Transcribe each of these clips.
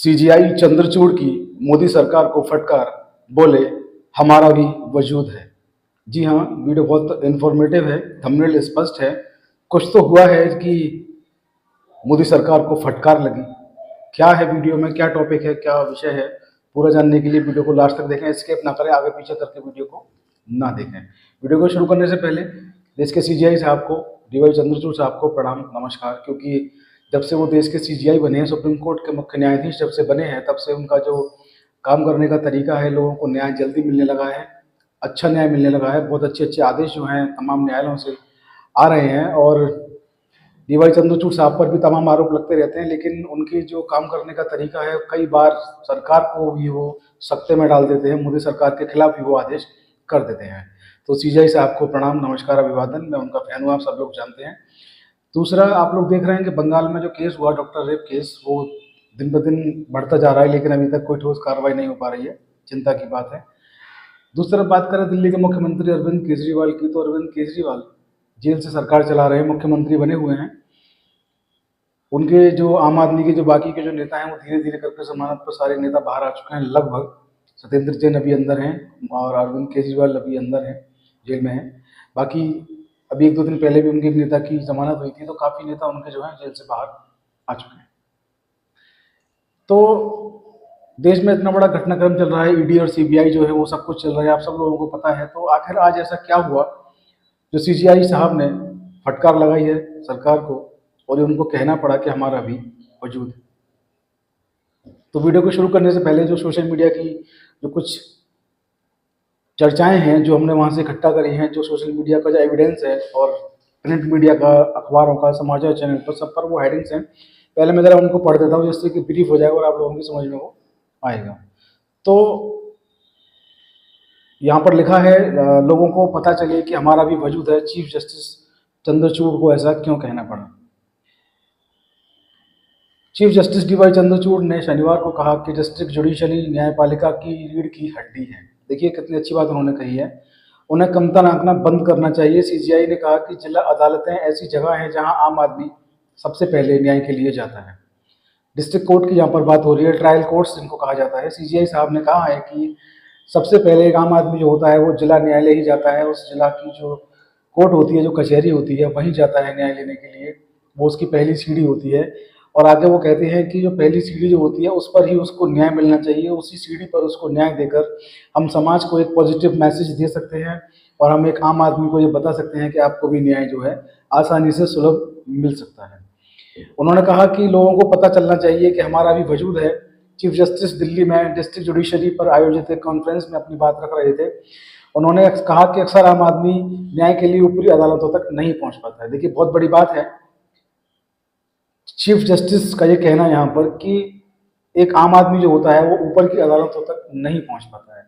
CGI Chandrachud की मोदी सरकार को फटकार, बोले हमारा भी वजूद है। जी हाँ, वीडियो बहुत इन्फॉर्मेटिव है, थंबनेल स्पष्ट है। कुछ तो हुआ है कि मोदी सरकार को फटकार लगी। क्या है वीडियो में, क्या टॉपिक है, क्या विषय है, पूरा जानने के लिए वीडियो को लास्ट तक देखें, स्किप ना करें, आगे पीछे करके वीडियो को ना देखें। वीडियो को शुरू करने से पहले देश के सीजीआई साहब को, डीवाई चंद्रचूड़ साहब को प्रणाम नमस्कार, क्योंकि जब से वो देश के सीजीआई बने हैं, सुप्रीम कोर्ट के मुख्य न्यायाधीश जब से बने हैं, तब से उनका जो काम करने का तरीका है, लोगों को न्याय जल्दी मिलने लगा है, अच्छा न्याय मिलने लगा है। बहुत अच्छे अच्छे आदेश जो हैं तमाम न्यायालयों से आ रहे हैं और डीवाई चंद्रचूड़ साहब पर भी तमाम आरोप लगते रहते हैं, लेकिन उनकी जो काम करने का तरीका है, कई बार सरकार को भी वो सकते में डाल देते हैं, मोदी सरकार के खिलाफ भी वो आदेश कर देते हैं। तो सीजीआई साहब को प्रणाम नमस्कार अभिवादन, मैं उनका फैन हूँ, आप सब लोग जानते हैं। दूसरा, आप लोग देख रहे हैं कि बंगाल में जो केस हुआ, डॉक्टर रेप केस, वो दिन ब दिन बढ़ता जा रहा है, लेकिन अभी तक कोई ठोस कार्रवाई नहीं हो पा रही है, चिंता की बात है। दूसरा, बात करें दिल्ली के मुख्यमंत्री अरविंद केजरीवाल की, तो अरविंद केजरीवाल जेल से सरकार चला रहे हैं, मुख्यमंत्री बने हुए हैं। उनके जो आम आदमी के जो बाकी के जो नेता हैं, वो धीरे धीरे करके जमानत पर सारे नेता बाहर आ चुके हैं लगभग। सत्येंद्र जैन अभी अंदर हैं और अरविंद केजरीवाल अभी अंदर हैं, जेल में हैं। बाकी अभी एक दो दिन पहले भी उनके एक नेता की जमानत हुई थी, तो काफ़ी नेता उनके जो हैं जेल से बाहर आ चुके हैं। तो देश में इतना बड़ा घटनाक्रम चल रहा है, ईडी और सीबीआई जो है वो सब कुछ चल रहा है, आप सब लोगों को पता है। तो आखिर आज ऐसा क्या हुआ जो सीजीआई साहब ने फटकार लगाई है सरकार को और ये उनको कहना पड़ा कि हमारा भी वजूद है। तो वीडियो को शुरू करने से पहले जो सोशल मीडिया की जो कुछ चर्चाएं हैं, जो हमने वहाँ से इकट्ठा करी हैं, जो सोशल मीडिया का जो एविडेंस है और प्रिंट मीडिया का, अखबारों का, समाचार चैनल पर, सब पर वो हेडिंग्स हैं। पहले मैं ज़रा उनको पढ़ देता हूँ जिससे कि ब्रीफ हो जाएगा और आप लोगों की समझ में वो आएगा। तो यहाँ पर लिखा है, लोगों को पता चले कि हमारा भी वजूद है, चीफ जस्टिस चंद्रचूड़ को ऐसा क्यों कहना पड़ा। चीफ जस्टिस डीवाई चंद्रचूड़ ने शनिवार को कहा कि डिस्ट्रिक्ट जुडिशरी न्यायपालिका की रीढ़ की हड्डी है। देखिए कितनी अच्छी बात उन्होंने कही है, उन्हें कमता आंकना बंद करना चाहिए। सीजीआई ने कहा कि जिला अदालतें ऐसी जगह हैं जहां आम आदमी सबसे पहले न्याय के लिए जाता है। डिस्ट्रिक्ट कोर्ट की यहाँ पर बात हो रही है, ट्रायल कोर्ट्स जिनको कहा जाता है। सीजीआई साहब ने कहा है कि सबसे पहले एक आम आदमी जो होता है वो जिला न्यायालय ही जाता है, उस जिला की जो कोर्ट होती है, जो कचहरी होती है, वहीं जाता है न्याय लेने के लिए। वो उसकी पहली सीढ़ी होती है। और आगे वो कहते हैं कि जो पहली सीढ़ी जो होती है उस पर ही उसको न्याय मिलना चाहिए, उसी सीढ़ी पर उसको न्याय देकर हम समाज को एक पॉजिटिव मैसेज दे सकते हैं और हम एक आम आदमी को ये बता सकते हैं कि आपको भी न्याय जो है आसानी से सुलभ मिल सकता है। उन्होंने कहा कि लोगों को पता चलना चाहिए कि हमारा भी वजूद है। चीफ जस्टिस दिल्ली में डिस्ट्रिक्ट जुडिशरी पर आयोजित एक कॉन्फ्रेंस में अपनी बात रख रहे थे। उन्होंने कहा कि अक्सर आम आदमी न्याय के लिए ऊपरी अदालतों तक नहीं पहुंच पाता है। देखिए बहुत बड़ी बात है चीफ जस्टिस का ये कहना यहाँ पर कि एक आम आदमी जो होता है वो ऊपर की अदालतों तक नहीं पहुंच पाता है।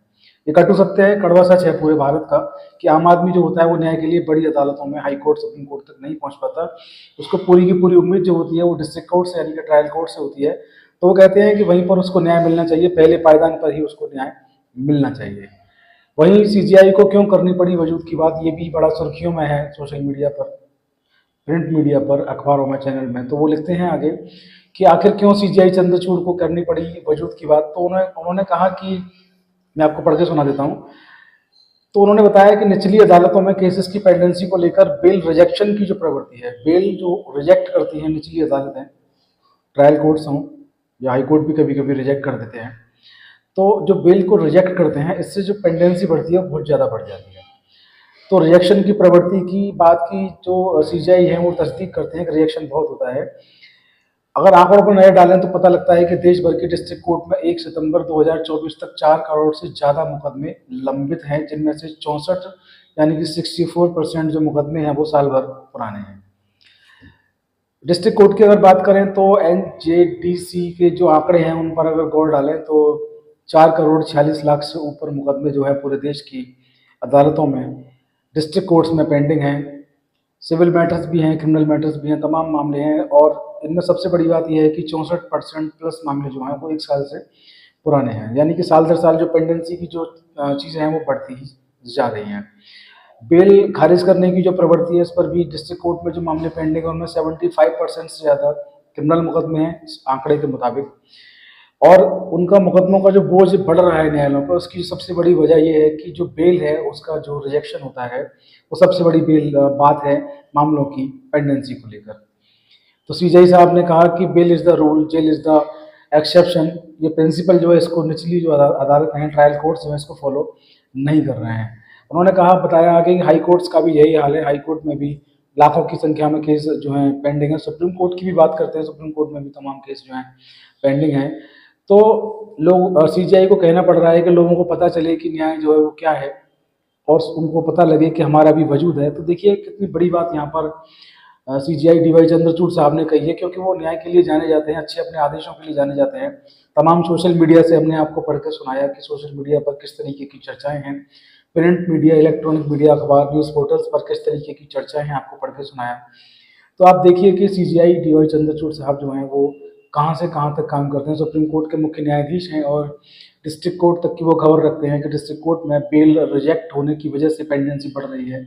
ये कटु सत्य है, कड़वा सच है पूरे भारत का कि आम आदमी जो होता है वो न्याय के लिए बड़ी अदालतों में, हाई कोर्ट, सुप्रीम कोर्ट तक नहीं पहुंच पाता। उसको पूरी की पूरी उम्मीद जो होती है वो डिस्ट्रिक्ट कोर्ट से, यानी कि ट्रायल कोर्ट से होती है। तो वो कहते हैं कि वहीं पर उसको न्याय मिलना चाहिए, पहले पायदान पर ही उसको न्याय मिलना चाहिए। वहीं सीजीआई को क्यों करनी पड़ी वजूद की बात, ये भी बड़ा सुर्खियों में है सोशल मीडिया पर, प्रिंट मीडिया पर, अखबारों में, चैनल में। तो वो लिखते हैं आगे कि आखिर क्यों सीजीआई चंद्रचूड़ को करनी पड़ी वजूद की बात। तो उन्होंने कहा कि मैं आपको पढ़ के सुना देता हूँ। तो उन्होंने बताया कि निचली अदालतों में केसेस की पेंडेंसी को लेकर बेल रिजेक्शन की जो प्रवृत्ति है, बेल जो रिजेक्ट करती हैं निचली अदालतें, ट्रायल कोर्ट्स हों या हाई कोर्ट भी कभी कभी रिजेक्ट कर देते हैं, तो जो बेल को रिजेक्ट करते हैं इससे जो पेंडेंसी बढ़ती है बहुत ज़्यादा बढ़ जाती है। तो रिजेक्शन की प्रवृत्ति की बात की जो सीजीआई है वो तस्दीक करते हैं कि रिजेक्शन बहुत होता है। अगर आंकड़ों पर नजर डालें तो पता लगता है कि देश भर की डिस्ट्रिक्ट कोर्ट में 1 सितंबर 2024 तक 4 करोड़ से ज़्यादा मुकदमे लंबित हैं, जिनमें से 64 यानी कि 64% जो मुकदमे हैं वो साल भर पुराने हैं। डिस्ट्रिक्ट कोर्ट की अगर बात करें तो एनजेडीसी के जो आंकड़े हैं उन पर अगर गौर डालें तो 4 करोड़ 46 लाख से ऊपर मुकदमे जो है पूरे देश की अदालतों में, डिस्ट्रिक्ट कोर्ट्स में पेंडिंग हैं। सिविल मैटर्स भी हैं, क्रिमिनल मैटर्स भी हैं, तमाम मामले हैं। और इनमें सबसे बड़ी बात यह है कि 64% प्लस मामले जो हैं वो 1 साल से पुराने हैं, यानी कि साल दर साल जो पेंडेंसी की जो चीज़ें हैं वो बढ़ती ही जा रही हैं। बेल खारिज करने की जो प्रवृत्ति है इस पर भी डिस्ट्रिक्ट कोर्ट में जो मामले पेंडिंग है उनमें 75% से ज़्यादा क्रिमिनल मुकदमे हैं इस आंकड़े के मुताबिक। और उनका मुकदमों का जो बोझ बढ़ रहा है न्यायालयों पर, उसकी सबसे बड़ी वजह ये है कि जो बेल है उसका जो रिजेक्शन होता है, वो सबसे बड़ी बात है मामलों की पेंडेंसी को लेकर। तो सीजेआई साहब ने कहा कि bail is the rule, jail is the exception. ये प्रिंसिपल जो है इसको निचली जो अदालत हैं, ट्रायल कोर्ट्स जो है इसको फॉलो नहीं कर रहे हैं। उन्होंने कहा, बताया आगे कि हाई कोर्ट्स का भी यही हाल है। हाई कोर्ट में भी लाखों की संख्या में केस जो हैं पेंडिंग है। सुप्रीम कोर्ट की भी बात करते हैं, सुप्रीम कोर्ट में भी तमाम केस जो हैं पेंडिंग हैं। तो लोग सीजीआई को कहना पड़ रहा है कि लोगों को पता चले कि न्याय जो है वो क्या है और उनको पता लगे कि हमारा भी वजूद है। तो देखिए कितनी बड़ी बात यहाँ पर सीजीआई डीवाई चंद्रचूड़ साहब ने कही है, क्योंकि वो न्याय के लिए जाने जाते हैं, अच्छे अपने आदेशों के लिए जाने जाते हैं। तमाम सोशल मीडिया से हमने आपको पढ़ के सुनाया कि सोशल मीडिया पर किस तरीके की चर्चाएं हैं, प्रिंट मीडिया, इलेक्ट्रॉनिक मीडिया, अखबार, न्यूज़ पोर्टल्स पर किस तरीके की चर्चाएं हैं, आपको पढ़ के सुनाया। तो आप देखिए कि सीजीआई डीवाई चंद्रचूड़ साहब जो हैं वो कहाँ से कहाँ तक काम करते हैं। सुप्रीम कोर्ट के मुख्य न्यायाधीश हैं और डिस्ट्रिक्ट कोर्ट तक की वो खबर रखते हैं कि डिस्ट्रिक्ट कोर्ट में बेल रिजेक्ट होने की वजह से पेंडेंसी बढ़ रही है।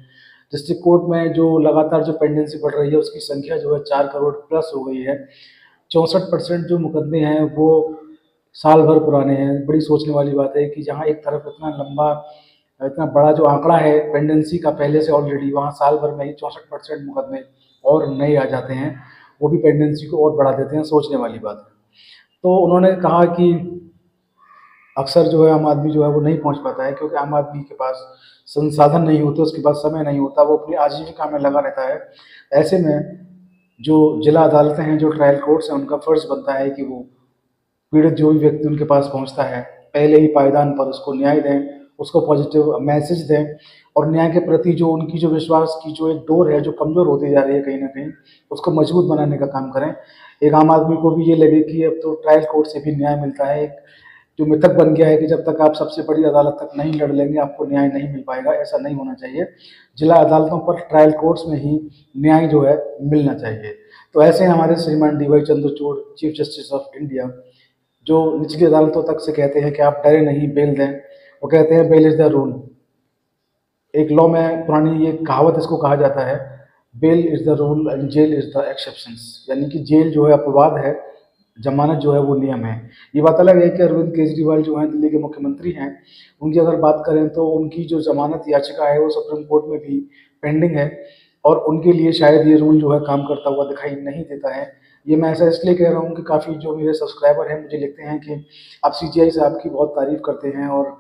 डिस्ट्रिक्ट कोर्ट में जो लगातार जो पेंडेंसी बढ़ रही है उसकी संख्या जो है 4 करोड़ प्लस हो गई है। 64% जो मुकदमे हैं वो साल भर पुराने हैं। बड़ी सोचने वाली बात है कि जहाँ एक तरफ इतना लंबा, इतना बड़ा जो आंकड़ा है पेंडेंसी का पहले से ऑलरेडी, वहाँ साल भर में ही 64% मुकदमे और नए आ जाते हैं, वो भी पेंडेंसी को और बढ़ा देते हैं। सोचने वाली बात है। तो उन्होंने कहा कि अक्सर जो है आम आदमी जो है वो नहीं पहुंच पाता है, क्योंकि आम आदमी के पास संसाधन नहीं होते, उसके पास समय नहीं होता, वो अपनी आजीविका में लगा रहता है। ऐसे में जो जिला अदालतें हैं, जो ट्रायल कोर्ट्स हैं, उनका फ़र्ज़ बनता है कि वो पीड़ित जो भी व्यक्ति उनके पास पहुंचता है, पहले ही पायदान पर उसको न्याय दें, उसको पॉजिटिव मैसेज दें और न्याय के प्रति जो उनकी जो विश्वास की जो एक डोर है, जो कमज़ोर होती जा रही है कहीं न कहीं, उसको मजबूत बनाने का काम करें। एक आम आदमी को भी ये लगे कि अब तो ट्रायल कोर्ट से भी न्याय मिलता है। एक जो मिथक बन गया है कि जब तक आप सबसे बड़ी अदालत तक नहीं लड़ लेंगे, आपको न्याय नहीं मिल पाएगा। ऐसा नहीं होना चाहिए। जिला अदालतों पर, ट्रायल कोर्ट्स में ही न्याय जो है मिलना चाहिए। तो ऐसे हमारे श्रीमान DY Chandrachud, chief justice of India, जो निचली अदालतों तक से कहते हैं कि आप डरे नहीं, बेल दें। वो कहते हैं बेल इज़ द रूल। एक लॉ में पुरानी ये कहावत इसको कहा जाता है, bail is the rule and jail is the exceptions. यानी कि जेल जो है अपवाद है, जमानत जो है वो नियम है। ये बात अलग है कि अरविंद केजरीवाल जो हैं दिल्ली के मुख्यमंत्री हैं, उनकी अगर बात करें तो उनकी जो ज़मानत याचिका है वो सुप्रीम कोर्ट में भी पेंडिंग है और उनके लिए शायद ये रूल जो है काम करता हुआ दिखाई नहीं देता है। ये मैं ऐसा इसलिए कह रहा हूँ कि काफ़ी जो मेरे सब्सक्राइबर हैं मुझे लिखते हैं कि आप सीजीआई साहब की बहुत तारीफ़ करते हैं और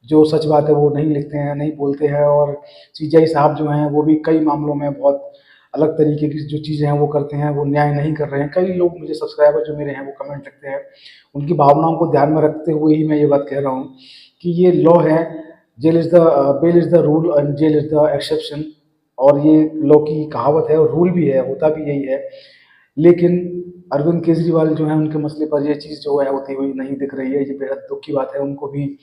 जो सच बात है वो नहीं लिखते हैं, नहीं बोलते हैं, और सीजीआई साहब जो हैं वो भी कई मामलों में बहुत अलग तरीके की जो चीज़ें हैं वो करते हैं, वो न्याय नहीं कर रहे हैं। कई लोग मुझे सब्सक्राइबर जो मेरे हैं वो कमेंट लिखते हैं। उनकी भावनाओं को ध्यान में रखते हुए ही मैं ये बात कह रहा हूँ कि ये लॉ है, jail is the bail is the rule and jail is the exception. और ये लॉ की कहावत है और रूल भी है, होता भी यही है। लेकिन अरविंद केजरीवाल जो हैं उनके मसले पर ये चीज़ जो है होती हुई नहीं दिख रही है। ये बेहद दुःख की बात है। उनको भी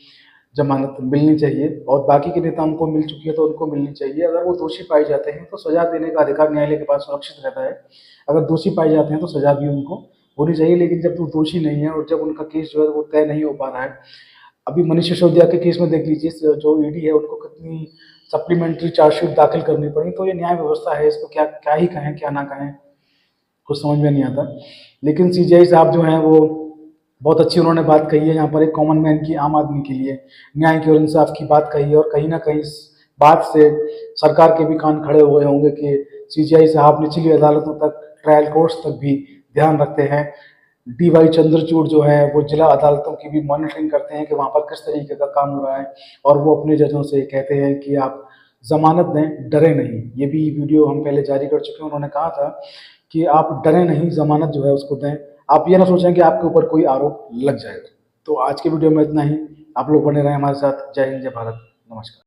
ज़मानत मिलनी चाहिए और बाकी के नेताओं को मिल चुकी है तो उनको मिलनी चाहिए। अगर वो दोषी पाए जाते हैं तो सज़ा देने का अधिकार न्यायालय के पास सुरक्षित रहता है। अगर दोषी पाए जाते हैं तो सज़ा भी उनको होनी चाहिए। लेकिन जब वो दोषी नहीं है और जब उनका केस जो है वो तय नहीं हो पा रहा है, अभी मनीष सिसोदिया के केस में देख लीजिए, जो ईडी है उनको कितनी सप्लीमेंट्री चार्जशीट दाखिल करनी पड़ी। तो ये न्याय व्यवस्था है, इसको क्या क्या ही कहें क्या ना कहें, कुछ समझ में नहीं आता। लेकिन सीजीआई साहब जो हैं वो बहुत अच्छी उन्होंने बात कही है। यहाँ पर एक कॉमन मैन की, आम आदमी के लिए न्याय की और इंसाफ की बात कही है और कहीं ना कहीं इस बात से सरकार के भी कान खड़े हुए होंगे कि सीजीआई साहब निचली अदालतों तक, ट्रायल कोर्ट्स तक भी ध्यान रखते हैं। डीवाई चंद्रचूड़ जो है वो जिला अदालतों की भी मॉनिटरिंग करते हैं कि वहाँ पर किस तरीके का काम हो रहा है और वो अपने जजों से कहते हैं कि आप ज़मानत दें, डरे नहीं। ये भी वीडियो हम पहले जारी कर चुके हैं। उन्होंने कहा था कि आप डरे नहीं, ज़मानत जो है उसको दें। आप ये ना सोचें कि आपके ऊपर कोई आरोप लग जाएगा। तो आज के वीडियो में इतना ही। आप लोग बने रहें हमारे साथ। जय हिंद, जय भारत, नमस्कार।